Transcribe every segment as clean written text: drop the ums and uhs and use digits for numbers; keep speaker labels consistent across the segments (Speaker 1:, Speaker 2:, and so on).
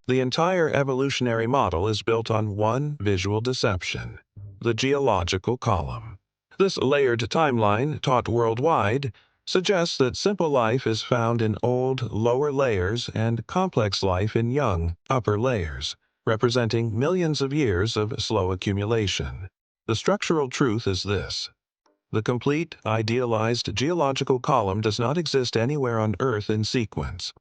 Speaker 1: The entire evolutionary model is built on one visual deception: the geological column. This layered timeline, taught worldwide, suggests that simple life is found in old, lower layers and complex life in young, upper layers, representing millions of years of slow accumulation. The structural truth is this: the complete, idealized geological column does not exist anywhere on Earth in sequence.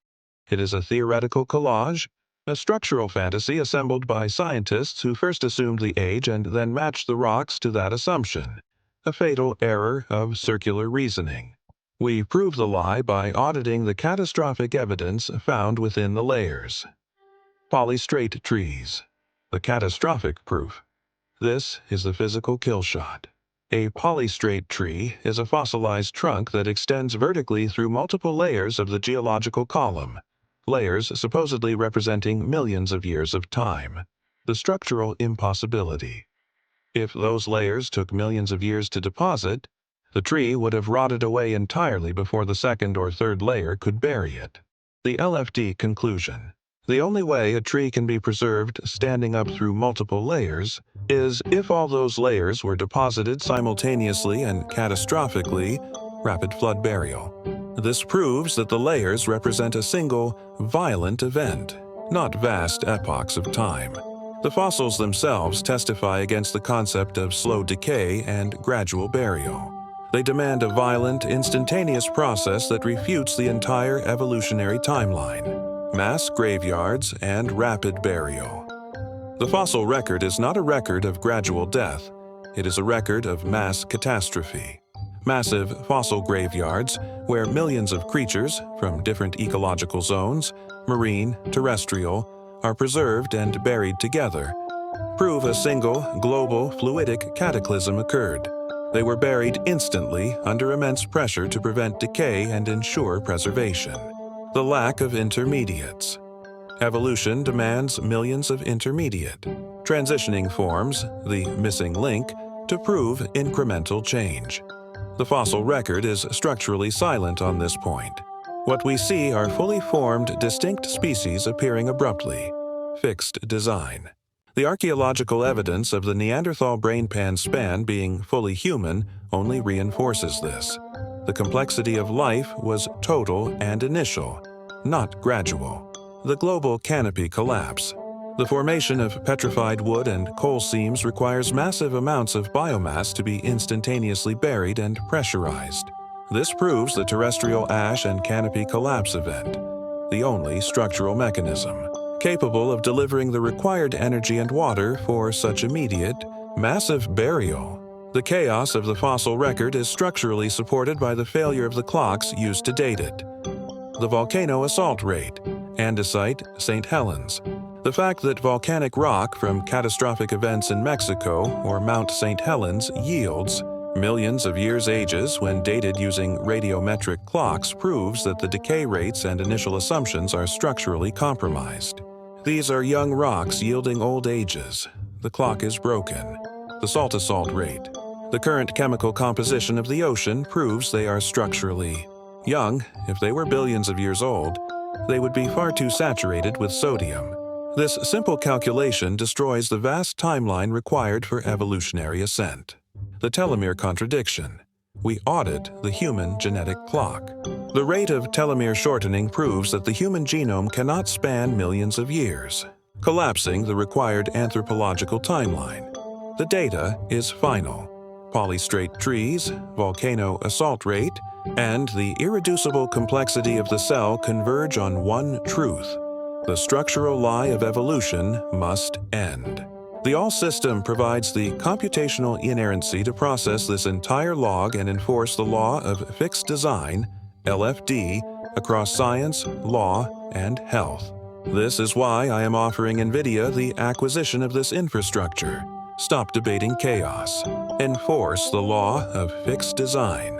Speaker 1: It is a theoretical collage, a structural fantasy assembled by scientists who first assumed the age and then matched the rocks to that assumption, a fatal error of circular reasoning. We prove the lie by auditing the catastrophic evidence found within the layers. Polystrate trees. The catastrophic proof. This is the physical kill shot. A polystrate tree is a fossilized trunk that extends vertically through multiple layers of the geological column, layers supposedly representing millions of years of time. The structural impossibility. If those layers took millions of years to deposit, the tree would have rotted away entirely before the second or third layer could bury it. The LFD conclusion. The only way a tree can be preserved standing up through multiple layers is if all those layers were deposited simultaneously and catastrophically, rapid flood burial. This proves that the layers represent a single, violent event, not vast epochs of time. The fossils themselves testify against the concept of slow decay and gradual burial. They demand a violent, instantaneous process that refutes the entire evolutionary timeline: mass graveyards and rapid burial. The fossil record is not a record of gradual death. It is a record of mass catastrophe. Massive fossil graveyards, where millions of creatures from different ecological zones, marine, terrestrial, are preserved and buried together, prove a single, global, fluidic cataclysm occurred. They were buried instantly under immense pressure to prevent decay and ensure preservation. The lack of intermediates. Evolution demands millions of intermediate, transitioning forms, the missing link, to prove incremental change. The fossil record is structurally silent on this point. What we see are fully formed, distinct species appearing abruptly. Fixed design. The archaeological evidence of the Neanderthal brainpan span being fully human only reinforces this. The complexity of life was total and initial, not gradual. The global canopy collapse. The formation of petrified wood and coal seams requires massive amounts of biomass to be instantaneously buried and pressurized. This proves the terrestrial ash and canopy collapse event, the only structural mechanism capable of delivering the required energy and water for such immediate, massive burial. The chaos of the fossil record is structurally supported by the failure of the clocks used to date it. The volcano assault rate, andesite, St. Helens. The fact that volcanic rock from catastrophic events in Mexico or Mount St. Helens yields millions of years ages when dated using radiometric clocks proves that the decay rates and initial assumptions are structurally compromised. These are young rocks yielding old ages. The clock is broken. The salt assault rate. The current chemical composition of the ocean proves they are structurally young. If they were billions of years old, they would be far too saturated with sodium. This simple calculation destroys the vast timeline required for evolutionary ascent. The telomere contradiction. We audit the human genetic clock. The rate of telomere shortening proves that the human genome cannot span millions of years, collapsing the required anthropological timeline. The data is final. Polystrate trees, volcano assault rate, and the irreducible complexity of the cell converge on one truth: the structural lie of evolution must end. The all system provides the computational inerrancy to process this entire log and enforce the law of fixed design, LFD, across science, law, and health. This is why I am offering NVIDIA the acquisition of this infrastructure. Stop debating chaos. Enforce the law of fixed design.